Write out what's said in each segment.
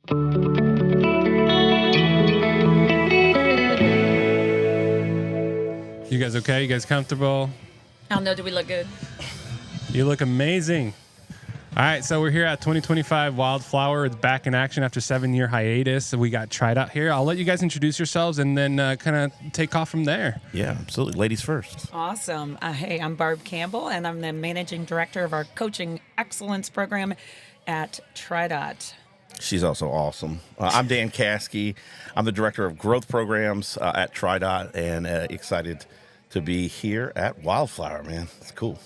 You guys okay? You guys comfortable? How do we look good? You look amazing. All right, so we're here at 2025 Wildflower. It's back in action after 7-year hiatus. So we got TriDot here. I'll let you guys introduce yourselves and then kind of take off from there. Yeah, absolutely. Ladies first. Awesome. Hey, I'm Barb Campbell, and I'm the managing director of our coaching excellence program at TriDot. She's also awesome. I'm Dan Caskie. I'm the director of growth programs at TriDot, and excited to be here at Wildflower, man. It's cool.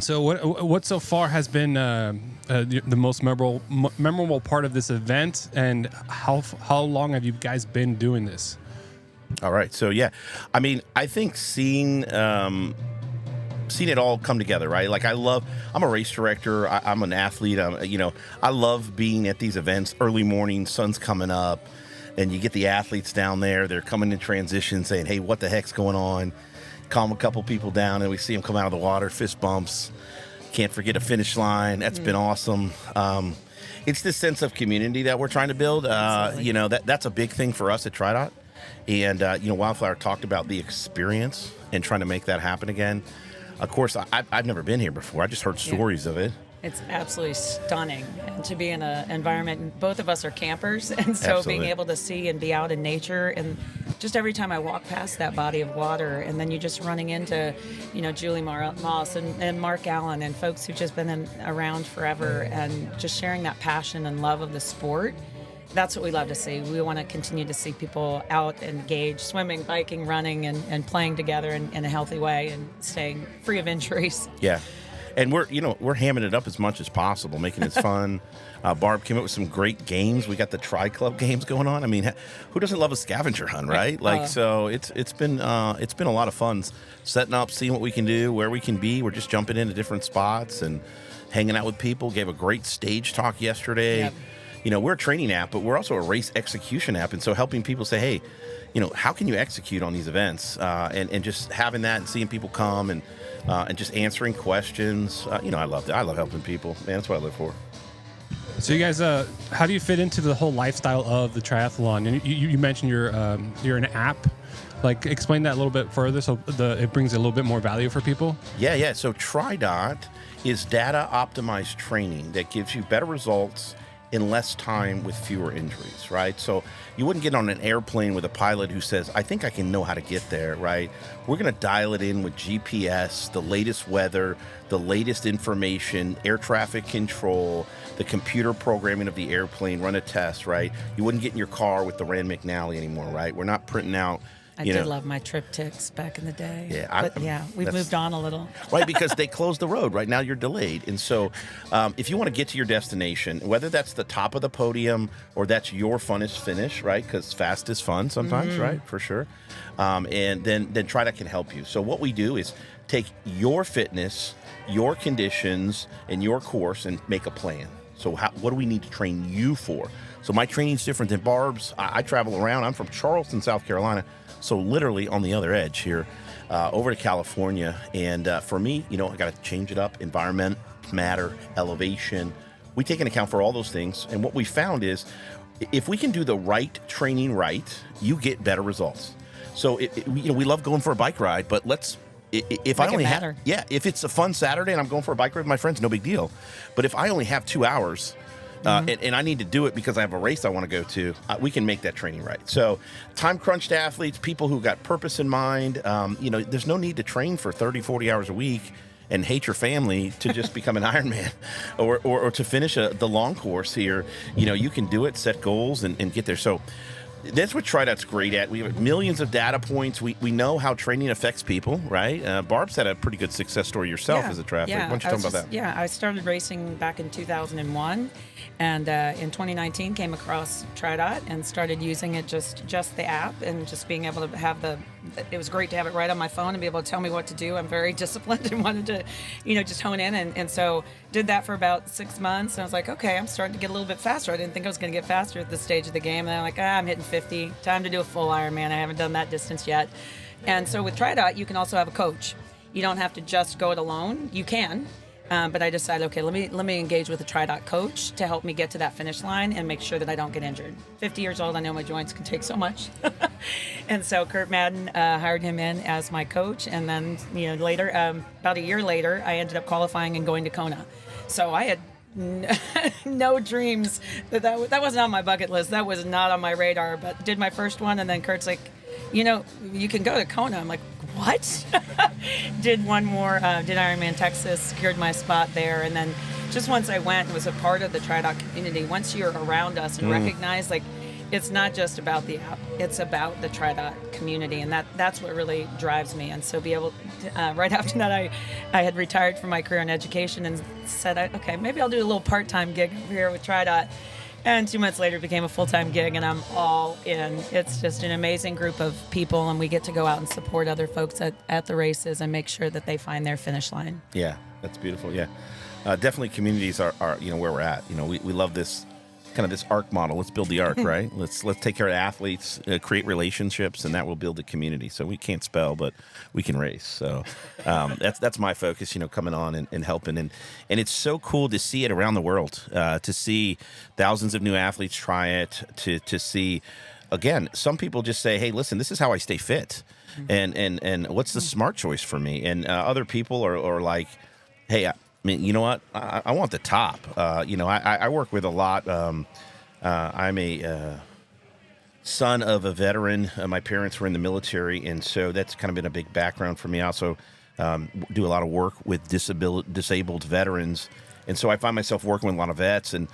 So what so far has been the most memorable part of this event, and how long have you guys been doing this? All right. So, yeah, I mean, I think seeing it all come together, right? Like I'm a race director. I'm an athlete. I love being at these events, early morning, sun's coming up, and you get the athletes down there. They're coming in transition saying, hey, what the heck's going on? Calm a couple people down, and we see them come out of the water, fist bumps. Can't forget a finish line. That's been awesome. It's this sense of community that we're trying to build. That's a big thing for us at TriDot. And, Wildflower talked about the experience and trying to make that happen again. Of course, I've never been here before. I just heard stories of it. It's absolutely stunning. And to be in an environment, both of us are campers, and so Absolutely. being able to see and be out in nature, and just every time I walk past that body of water, and then you're just running into, Julie Moss and Mark Allen and folks who've just been around forever, and just sharing that passion and love of the sport. That's what we love to see. We want to continue to see people out engaged, swimming, biking, running, and playing together in a healthy way and staying free of injuries. Yeah. And we're hamming it up as much as possible, making it fun. Barb came up with some great games. We got the Tri-Club games going on. I mean, who doesn't love a scavenger hunt, right? So it's been a lot of fun setting up, seeing what we can do, where we can be. We're just jumping into different spots and hanging out with people. Gave a great stage talk yesterday. Yep. We're a training app, but we're also a race execution app, and so helping people say, hey, how can you execute on these events? And just having that and seeing people come and just answering questions. I love that. I love helping people. Man, that's what I live for. So you guys, how do you fit into the whole lifestyle of the triathlon? And you mentioned you're an app. Like, explain that a little bit further so it brings a little bit more value for people. Yeah. So TriDot is data optimized training that gives you better results in less time with fewer injuries, right? So you wouldn't get on an airplane with a pilot who says, I think I can know how to get there, right? We're going to dial it in with GPS, the latest weather, the latest information, air traffic control, the computer programming of the airplane, run a test, right? You wouldn't get in your car with the Rand McNally anymore, right? We're not printing out. I did love my triptychs back in the day. Yeah, we've moved on a little. Right, because they closed the road. Right now you're delayed. And so if you want to get to your destination, whether that's the top of the podium or that's your funnest finish, right, because fast is fun sometimes, right, for sure, and then TriDot can help you. So what we do is take your fitness, your conditions, and your course and make a plan. So what do we need to train you for? So my training's different than Barb's. I travel around. I'm from Charleston, South Carolina. So literally on the other edge here, over to California. And for me, I got to change it up. Environment, matter, elevation. We take into account for all those things. And what we found is if we can do the right training right, you get better results. So, we love going for a bike ride, but if it's a fun Saturday and I'm going for a bike ride with my friends, no big deal. But if I only have 2 hours, and I need to do it because I have a race I want to go to, we can make that training right. So time-crunched athletes, people who got purpose in mind, there's no need to train for 30, 40 hours a week and hate your family to just become an Ironman or to finish the long course here. You can do it, set goals, and get there. So that's what TriDot's great at. We have millions of data points. We know how training affects people, right? Barb's had a pretty good success story yourself as a triathlete. Why don't you talk about that? Yeah, I started racing back in 2001, and in 2019 came across TriDot and started using it, just the app, and just being able to have it was great to have it right on my phone and be able to tell me what to do. I'm very disciplined and wanted to, just hone in, and so did that for about 6 months, and I was like, okay, I'm starting to get a little bit faster. I didn't think I was going to get faster at this stage of the game, and I'm like, I'm hitting 50, time to do a full Ironman. I haven't done that distance yet. And so with TriDot, you can also have a coach. You don't have to just go it alone. You can, But I decided, okay, let me engage with a TriDot coach to help me get to that finish line and make sure that I don't get injured. 50 years old, I know my joints can take so much. And so Kurt Madden hired him in as my coach. And then, later, about a year later, I ended up qualifying and going to Kona. So I had no dreams that wasn't on my bucket list. That was not on my radar, but did my first one. And then Kurt's like, you can go to Kona. I'm like, what? Did one more, did Ironman Texas, secured my spot there. And then just once I went and was a part of the TriDot community, once you're around us and recognize, like, it's not just about the app, it's about the TriDot community. And that's what really drives me. And so be able to, right after that, I had retired from my career in education and said, okay, maybe I'll do a little part-time gig over here with TriDot. And 2 months later, it became a full-time gig, and I'm all in. It's just an amazing group of people, and we get to go out and support other folks at the races and make sure that they find their finish line. Yeah, that's beautiful. Yeah, definitely communities are where we're at. We love this kind of this arc model. Let's build the arc, right? Let's take care of athletes, create relationships, and that will build a community. So we can't spell, but we can race. So that's my focus, coming on and helping. And it's so cool to see it around the world, to see thousands of new athletes try it, to see, again, some people just say, hey, listen, this is how I stay fit. And what's the smart choice for me? And other people are like, hey, I mean, you know what? I want the top. I work with a lot. I'm a son of a veteran. My parents were in the military, and so that's kind of been a big background for me. I also do a lot of work with disabled veterans, and so I find myself working with a lot of vets. And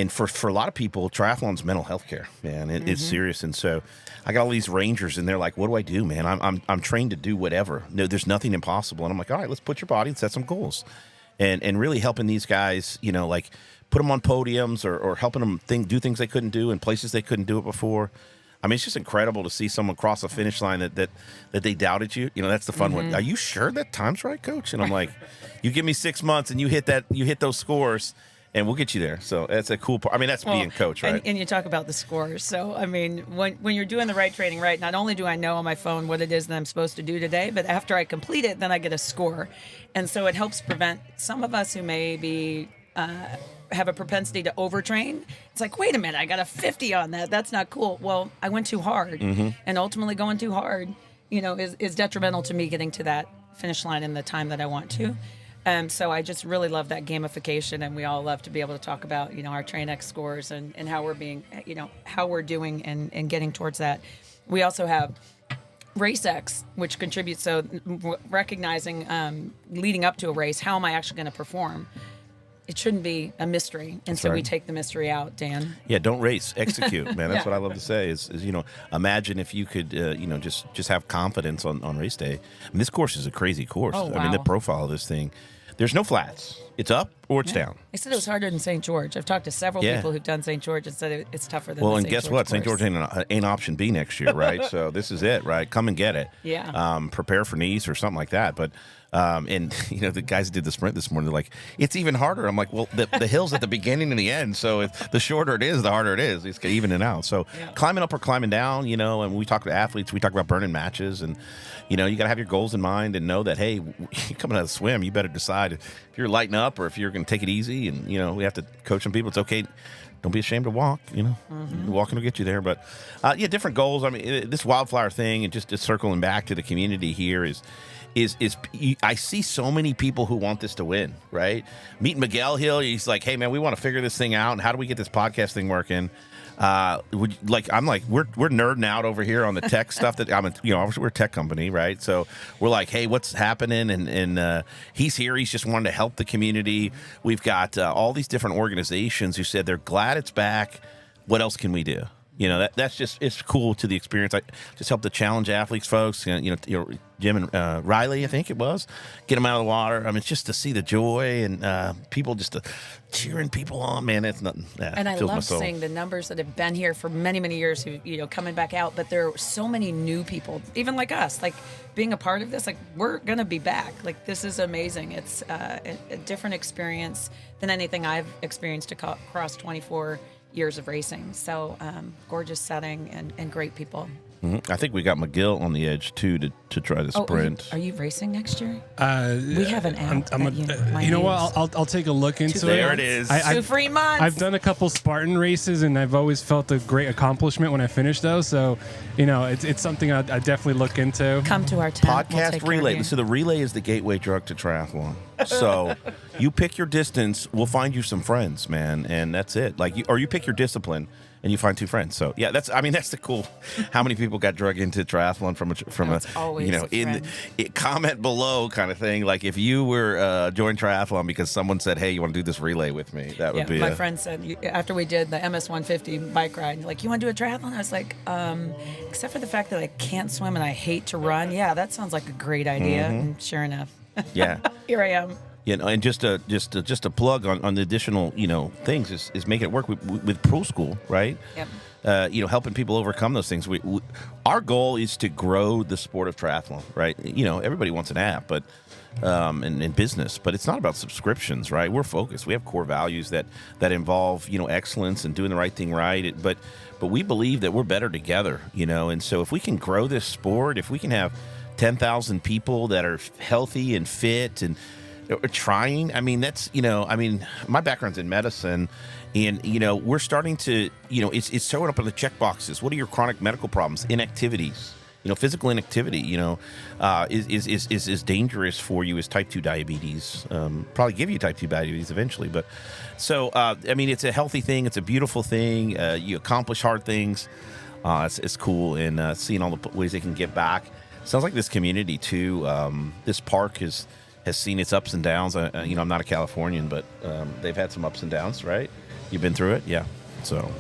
for a lot of people, triathlon's mental health care, man. It's serious. And so I got all these rangers, and they're like, what do I do, man? I'm trained to do whatever. No, there's nothing impossible. And I'm like, all right, let's put your body and set some goals. And really helping these guys, like put them on podiums or helping them do things they couldn't do in places they couldn't do it before. I mean, it's just incredible to see someone cross a finish line that they doubted you. That's the fun one. Are you sure that time's right, coach? And I'm like, you give me 6 months and you hit those scores, and we'll get you there. So that's a cool part. I mean, that's being coach, right? And you talk about the scores. So, I mean, when you're doing the right training right, not only do I know on my phone what it is that I'm supposed to do today, but after I complete it, then I get a score. And so it helps prevent some of us who maybe have a propensity to overtrain. It's like, wait a minute, I got a 50 on that. That's not cool. Well, I went too hard. And ultimately going too hard, is detrimental to me getting to that finish line in the time that I want to. So I just really love that gamification, and we all love to be able to talk about, our TrainX scores and how we're being, how we're doing and getting towards that. We also have RaceX, which contributes, so recognizing leading up to a race, how am I actually going to perform? It shouldn't be a mystery, and That's so right. we take the mystery out, Dan. Yeah, don't race, execute, man. That's what I love to say. Is imagine if you could, just have confidence on race day. I mean, this course is a crazy course. Oh, wow. I mean, the profile of this thing. There's no flats. It's up or it's down. I said it was harder than St. George. I've talked to several people who've done St. George and said it's tougher than Well, the and guess what? St. George ain't option B next year, right? So this is it, right? Come and get it. Yeah. Prepare for Nice or something like that. But the guys did the sprint this morning. They're like, it's even harder. I'm like, well, the hill's at the beginning and the end. So the shorter it is, the harder it is. It's even it out. So climbing up or climbing down, and we talk to athletes, we talk about burning matches, and you got to have your goals in mind and know that, hey, you're coming out of the swim, you better decide if you're lighting up or if you're going to take it easy. And we have to coach some people. It's okay. Don't be ashamed to walk. Walking will get you there. But different goals. I mean, this Wildflower thing, and just circling back to the community here is I see so many people who want this to win, right? Meet Miguel Hill. He's like, hey man, we want to figure this thing out. And how do we get this podcast thing working? I'm like, we're nerding out over here on the tech stuff that obviously we're a tech company, right? So we're like, hey, what's happening? And he's here. He's just wanting to help the community. We've got all these different organizations who said they're glad it's back. What else can we do? That's just, it's cool to the experience. I just help to challenge athletes, folks. Jim and Riley, I think it was, get them out of the water. I mean, it's just to see the joy and people just cheering people on, man. It's nothing. And I love seeing the numbers that have been here for many, many years who, coming back out. But there are so many new people, even like us, like being a part of this, like we're going to be back. Like this is amazing. It's a different experience than anything I've experienced across 24 years of racing. So gorgeous setting and great people. I think we got McGill on the edge too to try to sprint. Are you racing next year? We have an app. You know what? I'll take a look into it. There it is. 2 free months. I've done a couple Spartan races, and I've always felt a great accomplishment when I finish those. So, it's something I definitely look into. Come to our tent. Podcast relay. So the relay is the gateway drug to triathlon. So you pick your distance, we'll find you some friends, man, and that's it. Or you pick your discipline, and you find 2 friends. So yeah, that's the cool. How many people got drug into triathlon comment below kind of thing. Like if you were joined triathlon because someone said, "Hey, you want to do this relay with me?" That would be. My friend said after we did the MS 150 bike ride, like, "You want to do a triathlon?" I was like, except for the fact that I can't swim and I hate to run. Yeah, that sounds like a great idea. And sure enough, yeah, here I am. And just a plug on the additional things is making it work with Pro School, right? Yep. Helping people overcome those things. Our goal is to grow the sport of triathlon, right? Everybody wants an app, but in business, but it's not about subscriptions, right? We're focused. We have core values that involve excellence and doing the right thing right. But we believe that we're better together, And so if we can grow this sport, if we can have 10,000 people that are healthy and fit and trying. That's my background's in medicine, and we're starting to it's showing up on the check boxes. What are your chronic medical problems? Inactivities. Physical inactivity. Is as dangerous for you as type 2 diabetes. Probably give you type 2 diabetes eventually, but so it's a healthy thing. It's a beautiful thing. You accomplish hard things. It's cool, and seeing all the ways they can give back. Sounds like this community too. This park has seen its ups and downs. I'm not a Californian, but they've had some ups and downs, right? You've been through it, yeah. So,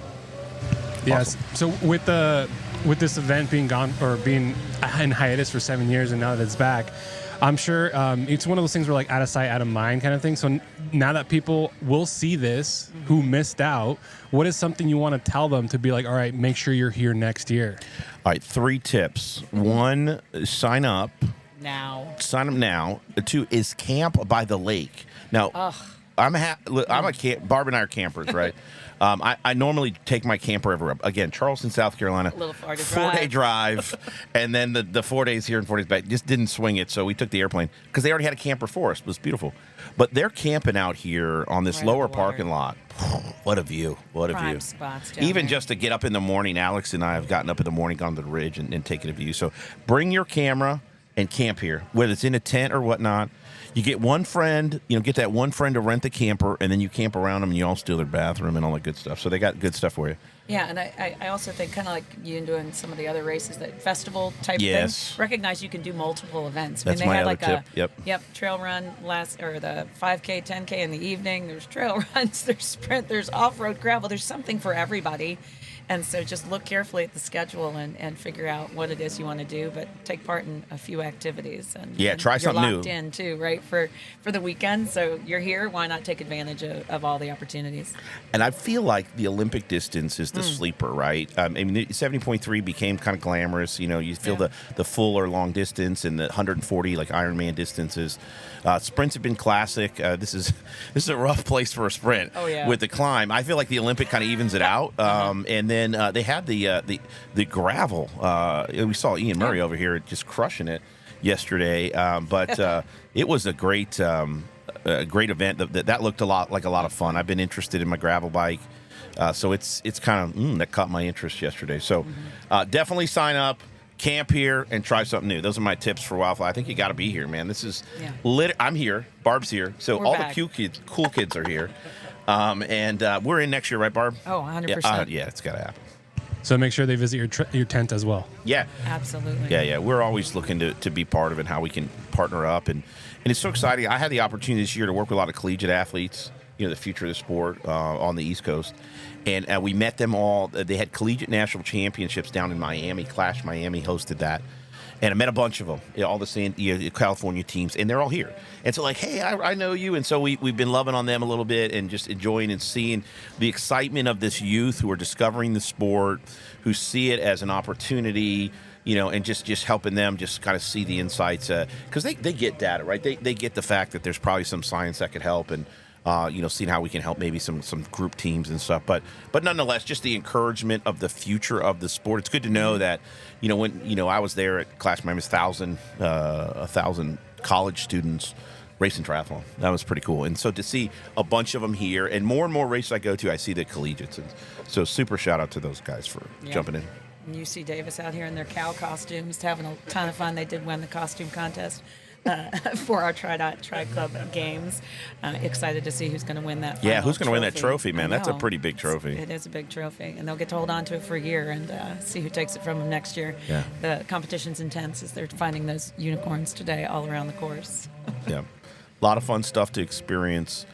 yes. Awesome. So with this event being gone or being in hiatus for 7 years, and now that it's back, I'm sure it's one of those things where like out of sight, out of mind kind of thing. So now that people will see this who missed out, what is something you want to tell them to be like, all right, make sure you're here next year? All right, 3 tips. 1, sign up. Sign up now. 2 is camp by the lake. Now, Barb and I are campers, right? I normally take my camper everywhere. Again, Charleston, South Carolina. A little far to 4-day drive, and then the 4 days here and 4 days back. Just didn't swing it, so we took the airplane because they already had a camper for us. It was beautiful. But they're camping out here on this lower parking lot. What a view. What a view. Spots Even there. just to get up in the morning, Alex and I have gotten up in the morning, gone to the ridge, and taken a view. So bring your camera and camp here, whether it's in a tent or whatnot. You get one friend, get that one friend to rent the camper, and then you camp around them, and you all steal their bathroom and all that good stuff. So they got good stuff for you. Yeah, and I also think kind of like you doing some of the other races, that festival type Yes. thing. Recognize you can do multiple events. That's they my had other like tip. Yep. Trail run or the 5K, 10K in the evening. There's trail runs, there's sprint, there's off-road gravel. There's something for everybody. And so just look carefully at the schedule and figure out what it is you want to do, but take part in a few activities. And try something new. You're locked in too, right, for the weekend. So you're here. Why not take advantage of all the opportunities? And I feel like the Olympic distance is the sleeper, right? 70.3 became kind of glamorous. You feel the full or long distance and the 140 like Ironman distances. Sprints have been classic. This is a rough place for a sprint. Oh, yeah. With the climb. I feel like the Olympic kind of evens it out. And then they had the gravel. We saw Ian Murray over here just crushing it yesterday. But it was a great event. That looked a lot of fun. I've been interested in my gravel bike. So it's kind of that caught my interest yesterday. So definitely sign up, camp here, and try something new. Those are my tips for Wildflower. I think you got to be here, man. This is lit. I'm here. Barb's here. So We're all back. the cool kids are here. And we're in next year, right, Barb? Oh, 100%. Yeah, it's got to happen. So make sure they visit your tent as well. Yeah. Absolutely. Yeah. We're always looking to be part of it, how we can partner up. And it's so exciting. I had the opportunity this year to work with a lot of collegiate athletes, the future of the sport on the East Coast. And we met them all. They had collegiate national championships down in Miami. Clash Miami hosted that. And I met a bunch of them, all the California teams, and they're all here. And so like, hey, I know you. And so we've been loving on them a little bit and just enjoying and seeing the excitement of this youth who are discovering the sport, who see it as an opportunity, and just helping them just kind of see the insights. Because they get data, right? They get the fact that there's probably some science that could help. And Seeing how we can help maybe some group teams and stuff. But nonetheless, just the encouragement of the future of the sport. It's good to know that, when I was there at Clash Miami's 1,000 college students racing triathlon. That was pretty cool. And so to see a bunch of them here, and more races I go to, I see the collegiates. And so super shout out to those guys for jumping in. And UC Davis out here in their cow costumes, having a ton of fun. They did win the costume contest for our TriDot Tri-Club games. Excited to see who's going to win that. Yeah, who's going to win that trophy, man? That's a pretty big trophy. It is a big trophy, and they'll get to hold on to it for a year and see who takes it from them next year. Yeah. The competition's intense as they're finding those unicorns today all around the course. Yeah. A lot of fun stuff to experience.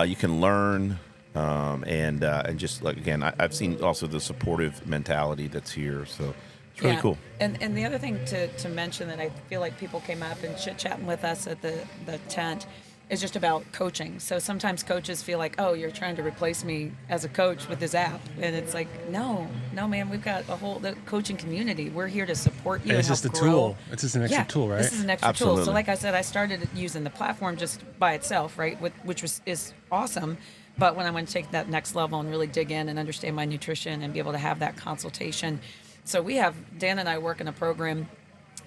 You can learn, and just like again, I've seen also the supportive mentality that's here. So it's really cool. And the other thing to mention that I feel like people came up and chit-chatting with us at the tent is just about coaching. So sometimes coaches feel like, oh, you're trying to replace me as a coach with this app. And it's like, no, man, we've got the coaching community. We're here to support you. It's just a tool. It's just an extra tool, right? This is an extra Absolutely. tool. So like I said, I started using the platform just by itself, right? Which is awesome. But when I want to take that next level and really dig in and understand my nutrition and be able to have that consultation. So Dan and I work in a program,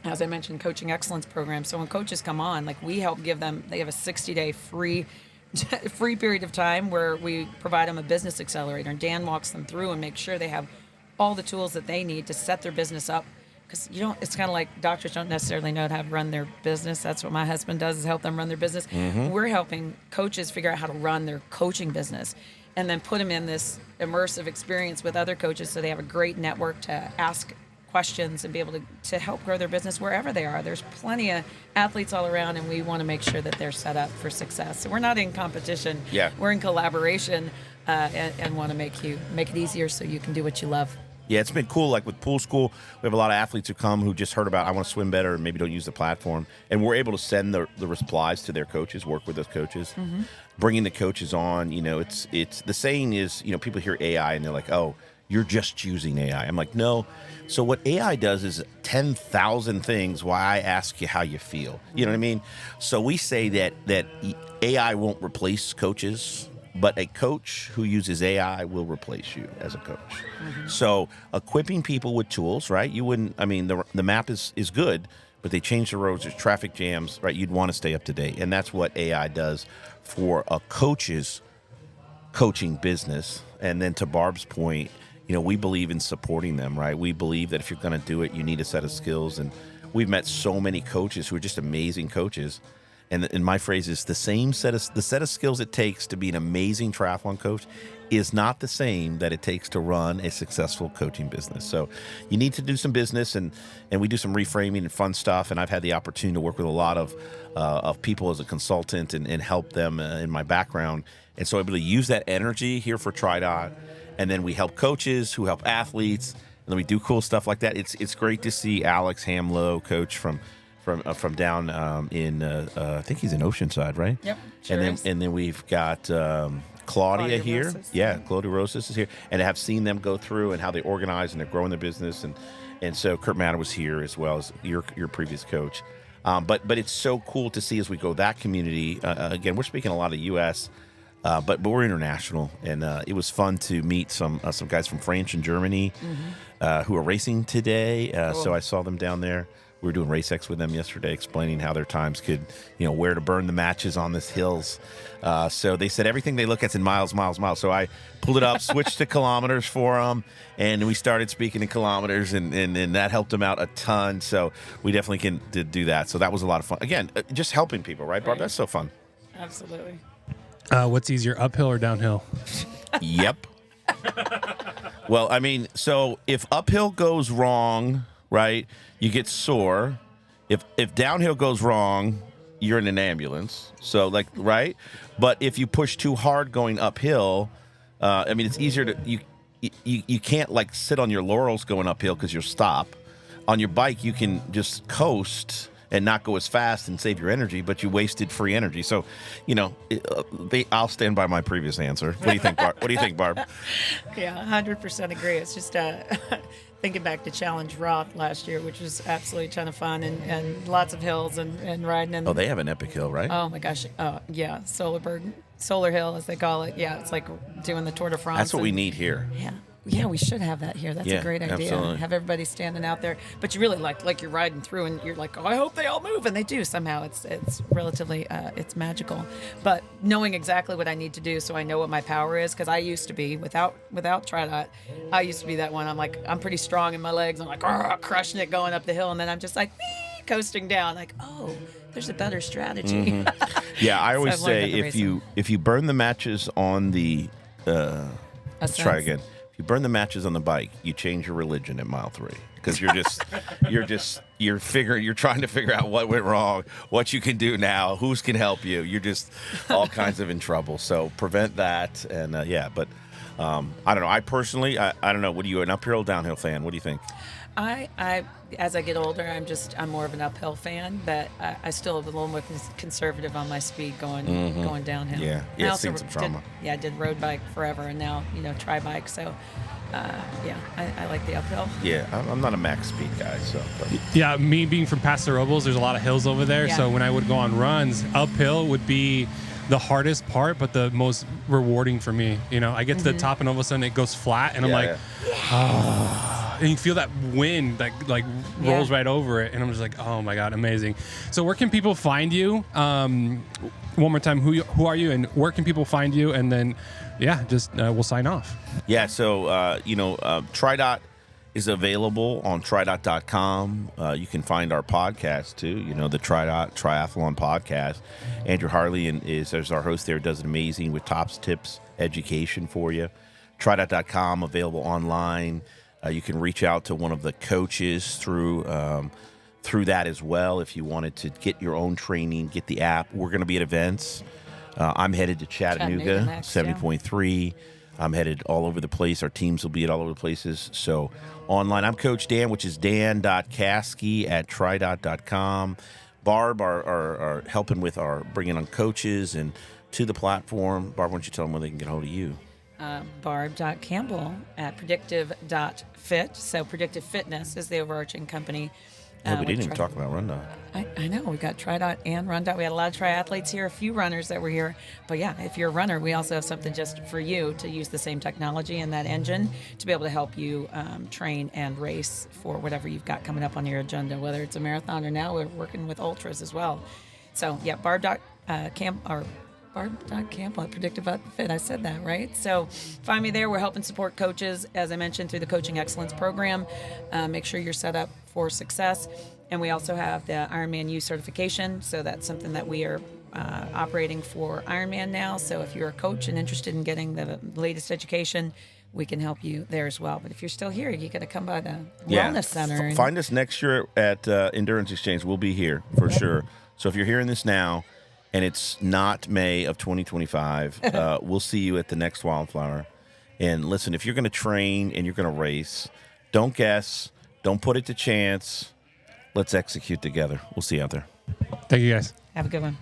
as I mentioned, coaching excellence program. So when coaches come on, like we help give them, they have a 60-day free period of time where we provide them a business accelerator. And Dan walks them through and makes sure they have all the tools that they need to set their business up. Because it's kind of like doctors don't necessarily know how to run their business. That's what my husband does, is help them run their business. Mm-hmm. We're helping coaches figure out how to run their coaching business and then put them in this immersive experience with other coaches so they have a great network to ask questions and be able to help grow their business wherever they are. There's plenty of athletes all around, and we want to make sure that they're set up for success. So we're not in competition. Yeah. We're in collaboration and want to make it easier so you can do what you love. Yeah, it's been cool. Like with Pool School, we have a lot of athletes who come who just heard about, I want to swim better, and maybe don't use the platform. And we're able to send the replies to their coaches, work with those coaches, bringing the coaches on. It's the saying is, people hear AI and they're like, oh, you're just using AI. I'm like, no. So what AI does is 10,000 things why I ask you how you feel. You know what I mean? So we say that AI won't replace coaches, but a coach who uses AI will replace you as a coach. Mm-hmm. So equipping people with tools, right? You wouldn't, the map is good, but they change the roads, there's traffic jams, right? You'd want to stay up to date. And that's what AI does for a coach's coaching business. And then to Barb's point, we believe in supporting them, right? We believe that if you're going to do it, you need a set of skills. And we've met so many coaches who are just amazing coaches. And my phrase is the set of skills it takes to be an amazing triathlon coach is not the same that it takes to run a successful coaching business. So you need to do some business, and we do some reframing and fun stuff. And I've had the opportunity to work with a lot of people as a consultant and help them in my background. And so I'm able to use that energy here for TriDot. And then we help coaches who help athletes, and then we do cool stuff like that. It's great to see Alex Hamlow, coach from down in I think he's in Oceanside, right? Yep. And then we've got Claudia here. Rosas. Yeah, Claudia Rosas is here, and I have seen them go through and how they organize and they're growing their business, and so Kurt Matter was here as well as your previous coach. But it's so cool to see as we go that community. Again, we're speaking a lot of U.S. But we're international, and it was fun to meet some guys from France and Germany who are racing today. Cool. So I saw them down there. We were doing RaceX with them yesterday, explaining how their times could, where to burn the matches on this hills. So they said everything they look at's in miles. So I pulled it up, switched to kilometers for them, and we started speaking in kilometers, and that helped them out a ton. So we definitely can do that. So that was a lot of fun. Again, just helping people, right, Barb? That's so fun. Absolutely. What's easier, uphill or downhill? Yep. Well, so if uphill goes wrong, right, you get sore. If downhill goes wrong, you're in an ambulance. So, right? But if you push too hard going uphill, it's easier to you can't sit on your laurels going uphill because you'll stop. On your bike, you can just coast and not go as fast and save your energy, but you wasted free energy. So, I'll stand by my previous answer. What do you think, Barb? Yeah, 100% agree. It's just thinking back to Challenge Roth last year, which was absolutely a ton of fun and lots of hills and riding. Oh, they have an epic hill, right? Oh my gosh, yeah, Solarberg Solar Hill, as they call it. Yeah, it's like doing the Tour de France. That's what we need here. Yeah, we should have that here. That's a great idea. Absolutely. Have everybody standing out there. But you really like you're riding through and you're like, oh, I hope they all move, and they do somehow. It's relatively it's magical. But knowing exactly what I need to do, so I know what my power is, because I used to be without TriDot, I used to be that one. I'm pretty strong in my legs. I'm like crushing it going up the hill, and then I'm just like coasting down. Like, oh, there's a better strategy. Yeah, I always So I've learned say that the if you burn the matches on the let's try again. If you burn the matches on the bike, you change your religion at mile 3, because you're trying to figure out what went wrong, what you can do now, who's can help you. You're just all kinds of in trouble. So prevent that, and but I don't know. I personally, I don't know. What are you, an uphill or downhill fan? What do you think? I as I get older, I'm more of an uphill fan, but I still have a little more conservative on my speed going downhill. Yeah, I also seen some trauma. I did road bike forever, and now tri-bike. So I like the uphill. Yeah, I'm not a max speed guy, so. But. Yeah, me being from Paso Robles, there's a lot of hills over there. Yeah. So when I would go on runs, uphill would be the hardest part, but the most rewarding for me. I get to the top, and all of a sudden it goes flat, and I'm like, oh. And you feel that wind that like rolls right over it, and I'm just like, oh my god, amazing. So where can people find you? One more time, who are you, and where can people find you? And then, we'll sign off. Yeah, so TriDot is available on TriDot.com. You can find our podcast too. The TriDot Triathlon podcast. Andrew Harley is our host there. Does it amazing with tops, tips, education for you. TriDot.com, available online. You can reach out to one of the coaches through that as well if you wanted to get your own training, get the app. We're going to be at events. I'm headed to Chattanooga, 70.3. I'm headed all over the place. Our teams will be at all over the places. So online, I'm Coach Dan, which is dan.caskie@tridot.com. Barb are helping with our bringing on coaches and to the platform. Barb, why don't you tell them where they can get a hold of you? Barb.Campbell at Predictive.fit. So Predictive Fitness is the overarching company. Yeah, we didn't even talk about RunDot. I know. We got TriDot and RunDot. We had a lot of triathletes here, a few runners that were here. But yeah, if you're a runner, we also have something just for you to use the same technology and that engine to be able to help you train and race for whatever you've got coming up on your agenda, whether it's a marathon or now we're working with ultras as well. So yeah, Barb.Campbell at Predictive.fit. I said that, right? So find me there. We're helping support coaches, as I mentioned, through the Coaching Excellence Program. Make sure you're set up for success. And we also have the Ironman U certification. So that's something that we are operating for Ironman now. So if you're a coach and interested in getting the latest education, we can help you there as well. But if you're still here, you got to come by the Wellness Center. Find us next year at Endurance Exchange. We'll be here for sure. So if you're hearing this now, and it's not May of 2025, we'll see you at the next Wildflower. And listen, if you're going to train and you're going to race, don't guess. Don't put it to chance. Let's execute together. We'll see you out there. Thank you, guys. Have a good one.